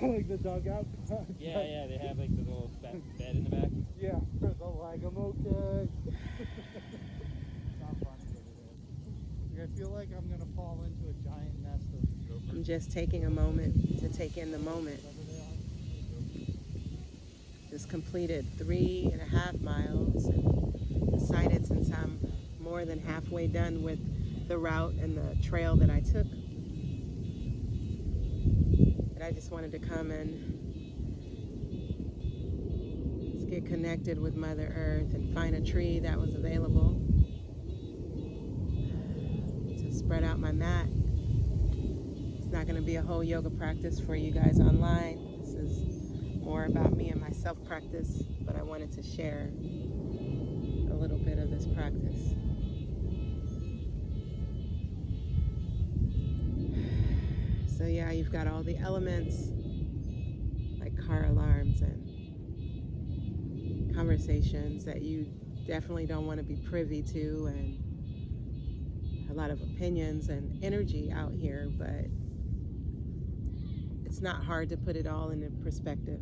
Like the dugout. Yeah, they have like the little bed in the back. Yeah, for the leg. I'm okay. Not funny, but it is. Like, I feel like I'm gonna fall into a giant nest of gophers. I'm just taking a moment to take in the moment. Just completed 3.5 miles and decided, since I'm more than halfway done with the route and the trail that I took, that I just wanted to come and just get connected with Mother Earth and find a tree that was available to spread out my mat. It's not going to be a whole yoga practice for you guys online. This is more about me and my self-practice, but I wanted to share a little bit of this practice. So yeah, you've got all the elements like car alarms and conversations that you definitely don't want to be privy to, and a lot of opinions and energy out here, but it's not hard to put it all into perspective.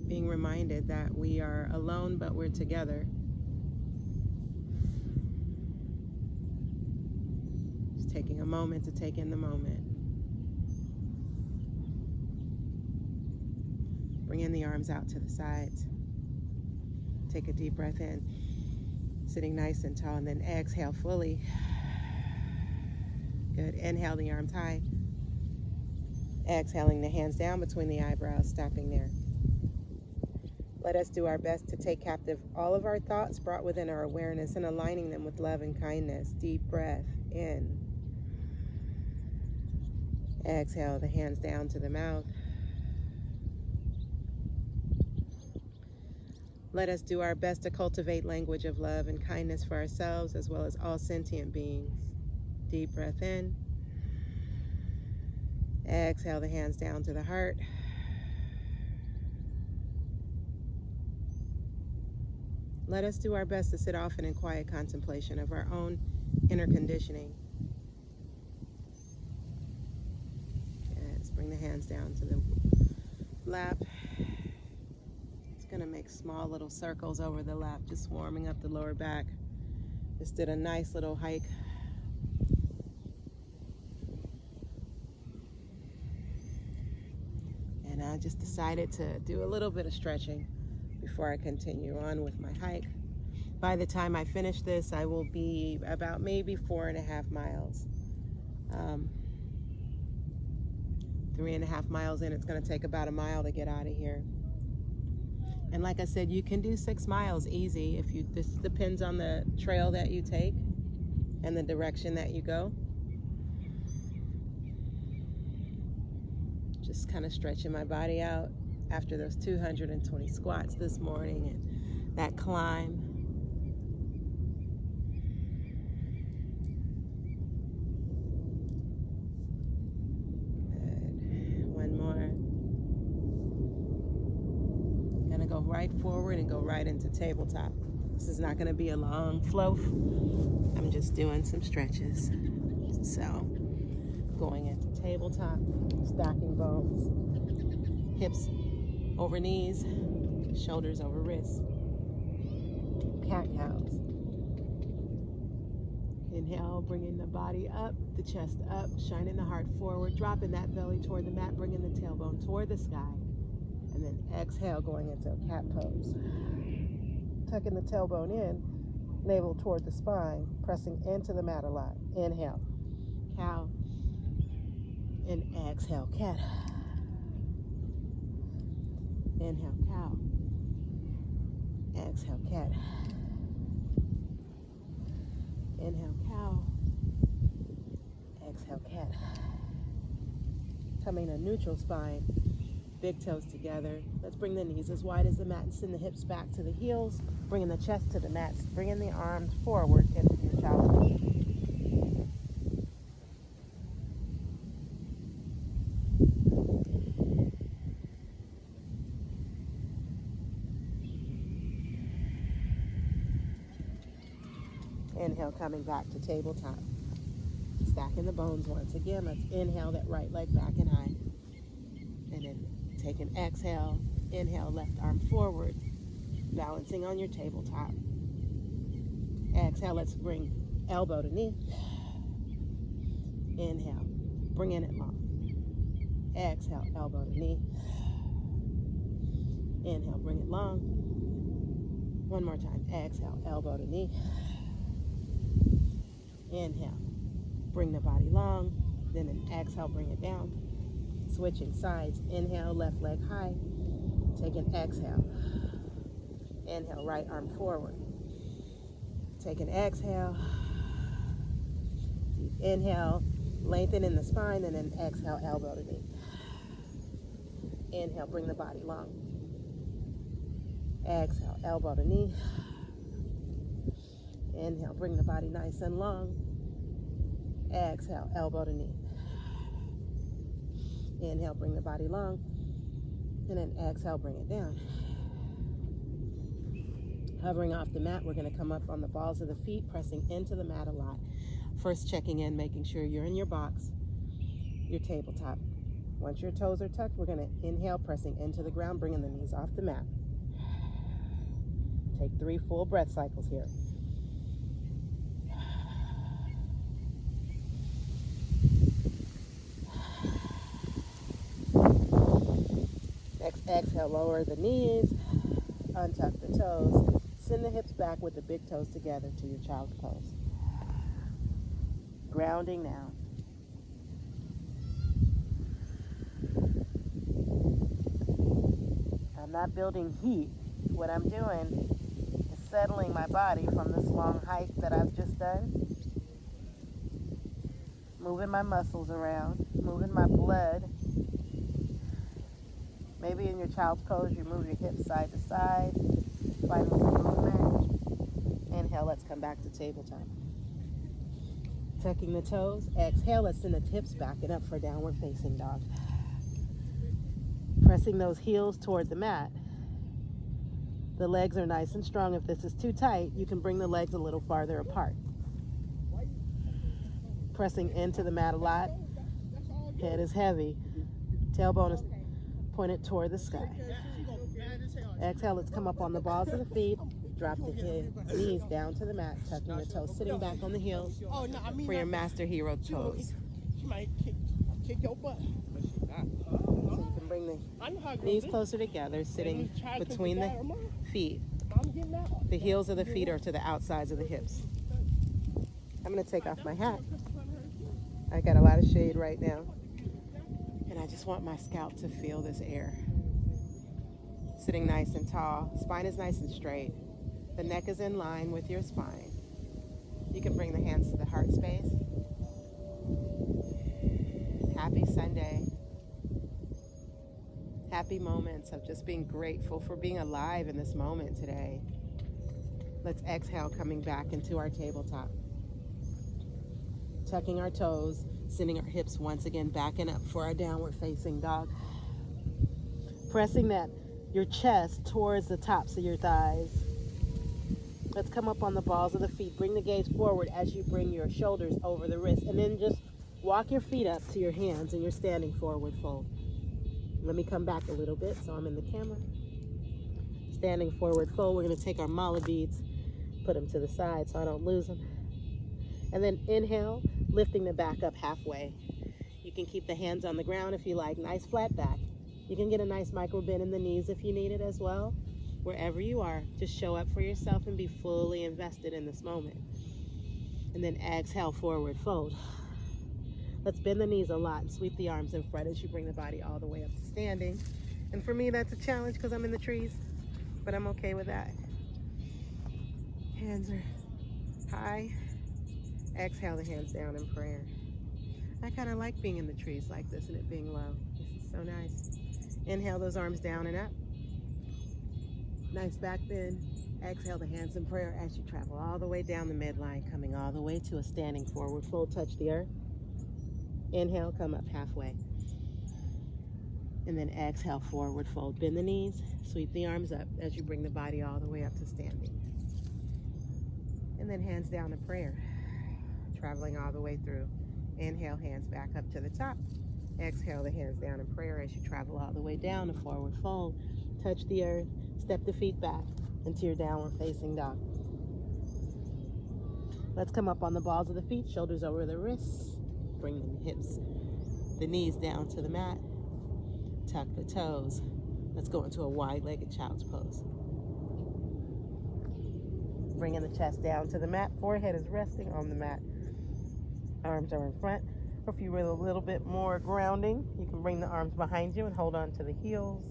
Being reminded that we are alone, but we're together. Just taking a moment to take in the moment. Bringing the arms out to the sides. Take a deep breath in, sitting nice and tall, and then exhale fully. Good. Inhale the arms high. Exhaling the hands down between the eyebrows, stopping there. Let us do our best to take captive all of our thoughts brought within our awareness and aligning them with love and kindness. Deep breath in. Exhale the hands down to the mouth. Let us do our best to cultivate language of love and kindness for ourselves as well as all sentient beings. Deep breath in. Exhale the hands down to the heart. Let us do our best to sit often in quiet contemplation of our own inner conditioning. Yes, bring the hands down to the lap. It's going to make small little circles over the lap, just warming up the lower back. Just did a nice little hike. And I just decided to do a little bit of stretching before I continue on with my hike. By the time I finish this, I will be about maybe 4.5 miles. 3.5 miles in, it's going to take about a mile to get out of here. And like I said, you can do 6 miles easy if you. This depends on the trail that you take and the direction that you go. Just kind of stretching my body out after those 220 squats this morning and that climb. Good. One more. Gonna go right forward and go right into tabletop. This is not gonna be a long flow. I'm just doing some stretches. So, going into tabletop, stacking bones, hips over knees, shoulders over wrists. Cat cows. Inhale, bringing the body up, the chest up, shining the heart forward, dropping that belly toward the mat, bringing the tailbone toward the sky. And then exhale, going into a cat pose. Tucking the tailbone in, navel toward the spine, pressing into the mat a lot. Inhale, cow. And exhale, cat. Inhale, cow. Exhale, cat. Inhale, cow. Exhale, cat. Coming to neutral spine. big toes together. Let's bring the knees as wide as the mat and send the hips back to the heels, bringing the chest to the mat, bringing the arms forward into your child's pose. Inhale, coming back to tabletop. Stacking the bones once again. Let's inhale that right leg back and high. And then take an exhale. Inhale, left arm forward. Balancing on your tabletop. Exhale, let's bring elbow to knee. Inhale, bringing it long. Exhale, elbow to knee. Inhale, bring it long. One more time. Exhale, elbow to knee. Inhale, bring the body long. Then an exhale, bring it down. Switching sides. Inhale, left leg high. Take an exhale. Inhale, right arm forward. Take an exhale. Deep inhale, lengthen in the spine, and then exhale, elbow to knee. Inhale, bring the body long. Exhale, elbow to knee. Inhale, bring the body nice and long. Exhale, elbow to knee. Inhale, bring the body long. And then exhale, bring it down. Hovering off the mat, we're going to come up on the balls of the feet, pressing into the mat a lot. First checking in, making sure you're in your box, your tabletop. Once your toes are tucked, we're going to inhale, pressing into the ground, bringing the knees off the mat. Take 3 full breath cycles here. Next exhale, lower the knees, untuck the toes, send the hips back with the big toes together to your child's pose. Grounding now. I'm not building heat. What I'm doing is settling my body from this long hike that I've just done. Moving my muscles around, moving my blood. Maybe in your child's pose, you move your hips side to side, finding some movement. Inhale, let's come back to tabletop. Tucking the toes. Exhale, let's send the hips back and up for downward facing dog. Pressing those heels toward the mat. The legs are nice and strong. If this is too tight, you can bring the legs a little farther apart. Pressing into the mat a lot. Head is heavy. Tailbone is pointed toward the sky. Exhale, let's come up on the balls of the feet. Drop the knees down to the mat, tucking the toes, sitting back on the heels for your master hero pose. She might kick your butt. So you can bring the knees closer together, sitting between the feet. The heels of the feet are to the outsides of the hips. I'm going to take off my hat. I got a lot of shade right now. And I just want my scalp to feel this air. Sitting nice and tall. Spine is nice and straight. The neck is in line with your spine. You can bring the hands to the heart space. Happy Sunday. Happy moments of just being grateful for being alive in this moment today. Let's exhale, coming back into our tabletop. Tucking our toes, sending our hips once again back and up for our downward facing dog. Pressing your chest towards the tops of your thighs. Let's come up on the balls of the feet. Bring the gaze forward as you bring your shoulders over the wrist. And then just walk your feet up to your hands in your standing forward fold. Let me come back a little bit so I'm in the camera. Standing forward fold. We're going to take our mala beads, put them to the side so I don't lose them. And then inhale, lifting the back up halfway. You can keep the hands on the ground if you like. Nice flat back. You can get a nice micro bend in the knees if you need it as well. Wherever you are, just show up for yourself and be fully invested in this moment. And then exhale, forward fold. Let's bend the knees a lot and sweep the arms in front as you bring the body all the way up to standing. And for me, that's a challenge because I'm in the trees, but I'm okay with that. Hands are high. Exhale the hands down in prayer. I kind of like being in the trees like this and it being low. This is so nice. Inhale those arms down and up. Nice back bend. Exhale the hands in prayer as you travel all the way down the midline, coming all the way to a standing forward fold. Touch the earth. Inhale, come up halfway. And then exhale, forward fold. Bend the knees, sweep the arms up as you bring the body all the way up to standing. And then hands down to prayer, traveling all the way through. Inhale, hands back up to the top. Exhale the hands down in prayer as you travel all the way down to forward fold. Touch the earth, step the feet back into your downward facing dog. Let's come up on the balls of the feet, shoulders over the wrists. Bring the hips, the knees down to the mat. Tuck the toes. Let's go into a wide-legged child's pose. Bringing the chest down to the mat. Forehead is resting on the mat. Arms are in front. Or if you want a little bit more grounding, you can bring the arms behind you and hold on to the heels.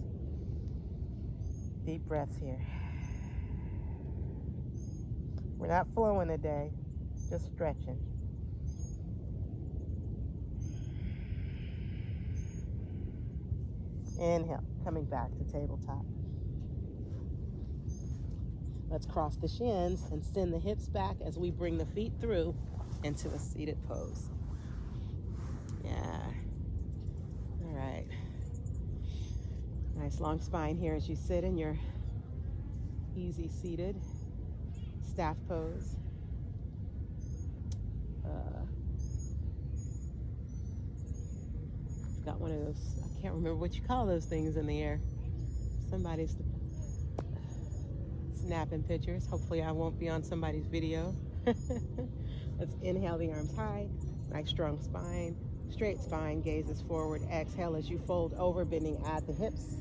Deep breaths here. We're not flowing today, just stretching. Inhale, coming back to tabletop. Let's cross the shins and send the hips back as we bring the feet through into a seated pose. Yeah. All right. Nice long spine here as you sit in your easy seated staff pose. Got one of those, I can't remember what you call those things in the air. Somebody's snapping pictures. Hopefully I won't be on somebody's video. Let's inhale the arms high, nice strong spine, straight spine, gazes forward. Exhale as you fold over, bending at the hips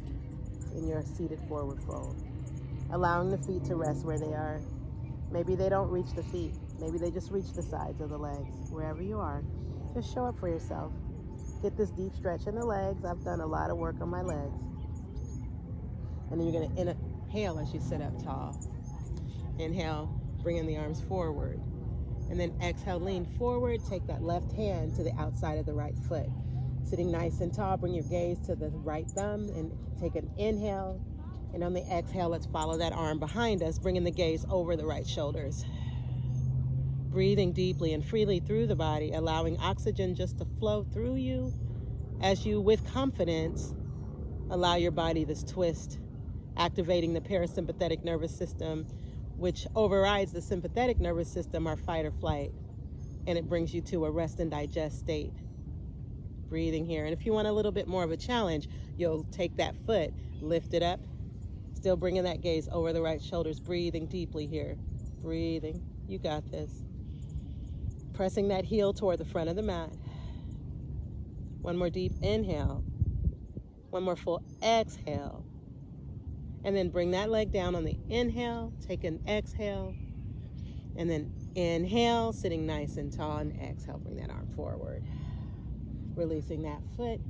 in your seated forward fold. Allowing the feet to rest where they are. Maybe they don't reach the feet. Maybe they just reach the sides of the legs. Wherever you are, just show up for yourself. Get this deep stretch in the legs. I've done a lot of work on my legs. And then you're going to inhale as you sit up tall. Inhale, bringing the arms forward. And then exhale, lean forward. Take that left hand to the outside of the right foot. Sitting nice and tall, bring your gaze to the right thumb and take an inhale. And on the exhale, let's follow that arm behind us, bringing the gaze over the right shoulders. Breathing deeply and freely through the body, allowing oxygen just to flow through you as you, with confidence, allow your body this twist, activating the parasympathetic nervous system, which overrides the sympathetic nervous system, our fight or flight, and it brings you to a rest and digest state. Breathing here. And if you want a little bit more of a challenge, you'll take that foot, lift it up, still bringing that gaze over the right shoulders, breathing deeply here. Breathing. You got this. Pressing that heel toward the front of the mat. One more deep inhale. One more full exhale. And then bring that leg down on the inhale. Take an exhale. And then inhale, sitting nice and tall. And exhale, bring that arm forward. Releasing that foot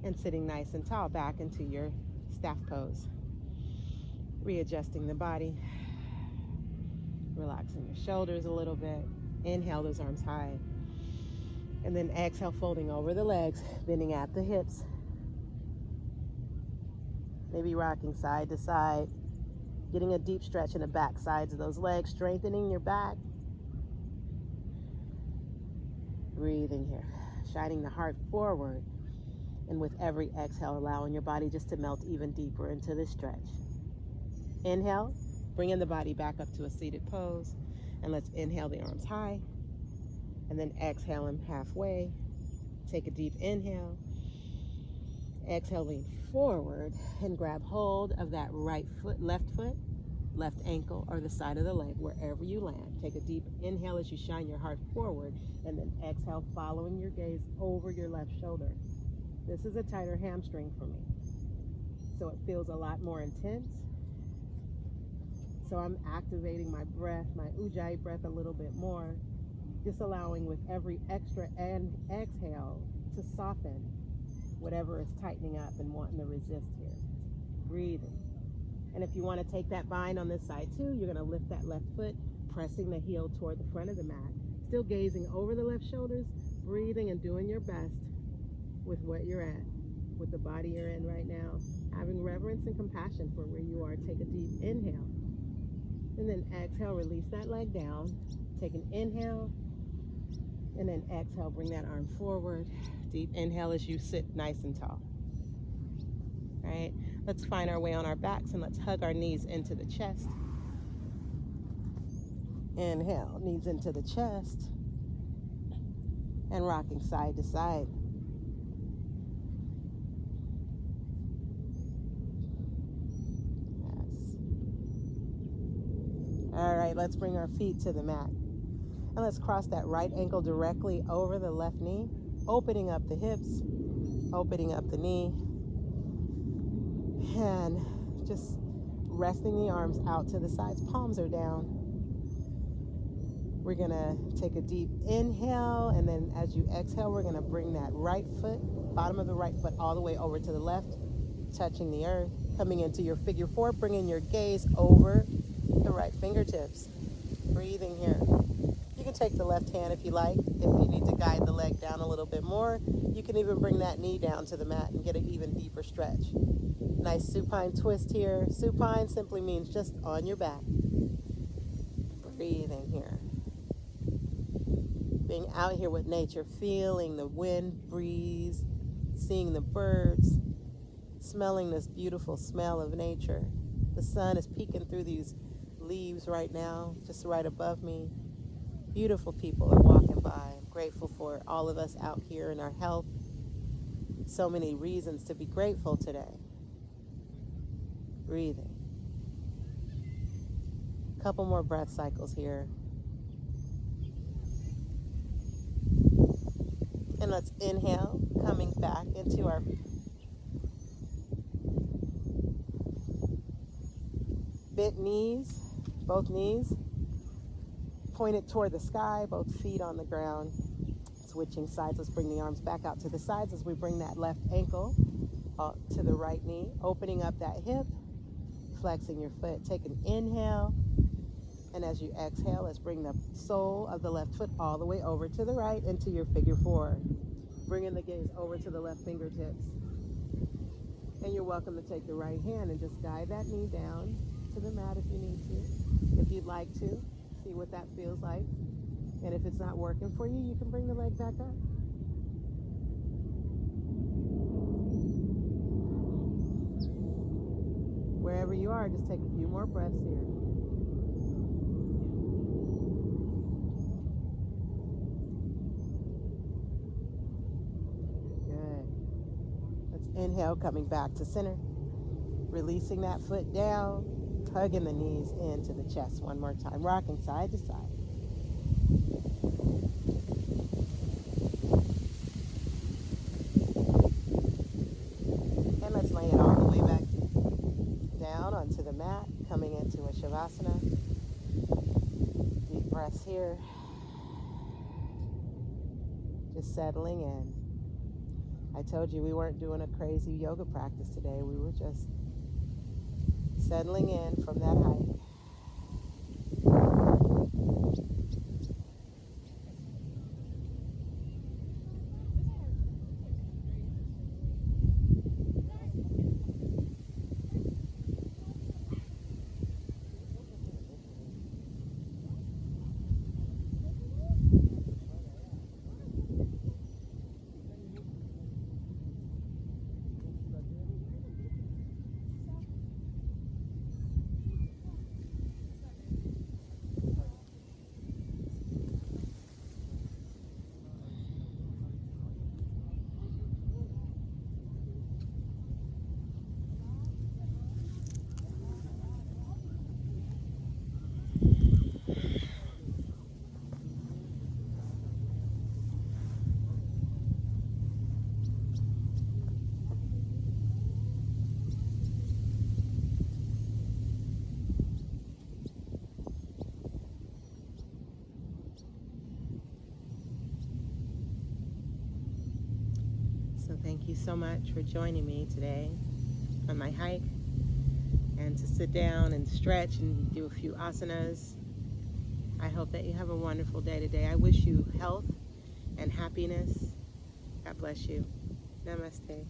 and sitting nice and tall back into your staff pose. Readjusting the body. Relaxing your shoulders a little bit. Inhale those arms high. And then exhale, folding over the legs, bending at the hips. Maybe rocking side to side. Getting a deep stretch in the back sides of those legs, strengthening your back. Breathing here, shining the heart forward. And with every exhale, allowing your body just to melt even deeper into this stretch. Inhale, bringing the body back up to a seated pose. And let's inhale the arms high. And then exhale them halfway. Take a deep inhale. Exhale, lean forward and grab hold of that right foot, left ankle, or the side of the leg, wherever you land. Take a deep inhale as you shine your heart forward. And then exhale, following your gaze over your left shoulder. This is a tighter hamstring for me, so it feels a lot more intense. So I'm activating my breath, my ujjayi breath a little bit more, just allowing with every extra and exhale to soften whatever is tightening up and wanting to resist here. Breathing. And if you want to take that bind on this side too, you're going to lift that left foot, pressing the heel toward the front of the mat. Still gazing over the left shoulders, breathing and doing your best with what you're at, with the body you're in right now. Having reverence and compassion for where you are, take a deep inhale. And then exhale, release that leg down. Take an inhale. And then exhale, bring that arm forward. Deep inhale as you sit nice and tall. All right, let's find our way on our backs and let's hug our knees into the chest. Inhale, knees into the chest. And rocking side to side. Yes. All right, let's bring our feet to the mat. And let's cross that right ankle directly over the left knee, opening up the hips, opening up the knee, and just resting the arms out to the sides. Palms are down. We're gonna take a deep inhale, and then as you exhale, we're gonna bring that right foot, bottom of the right foot, all the way over to the left, touching the earth, coming into your figure four, bringing your gaze over the right fingertips. Breathing here. You can take the left hand if you like. If you need to guide the leg down a little bit more, you can even bring that knee down to the mat and get an even deeper stretch. Nice supine twist here. Supine simply means just on your back. Breathing here. Being out here with nature, feeling the wind breeze, seeing the birds, smelling this beautiful smell of nature. The sun is peeking through these leaves right now, just right above me. Beautiful people are walking by. I'm grateful for all of us out here in our health. So many reasons to be grateful today. Breathing. A couple more breath cycles here. And let's inhale, coming back into our bent knees, both knees pointed toward the sky, both feet on the ground. Switching sides, let's bring the arms back out to the sides as we bring that left ankle to the right knee, opening up that hip, flexing your foot. Take an inhale, and as you exhale, let's bring the sole of the left foot all the way over to the right into your figure four. Bringing the gaze over to the left fingertips. And you're welcome to take the right hand and just guide that knee down to the mat if you need to. If you'd like to, see what that feels like. And if it's not working for you, you can bring the leg back up. Wherever you are, just take a few more breaths here. Good. Let's inhale, coming back to center. Releasing that foot down, hugging the knees into the chest one more time, rocking side to side. And let's lay it all the way back down onto the mat, coming into a Shavasana. Deep breaths here. Just settling in. I told you we weren't doing a crazy yoga practice today. We were just settling in from that height. So thank you so much for joining me today on my hike, and to sit down and stretch and do a few asanas. I hope that you have a wonderful day today. I wish you health and happiness. God bless you. Namaste.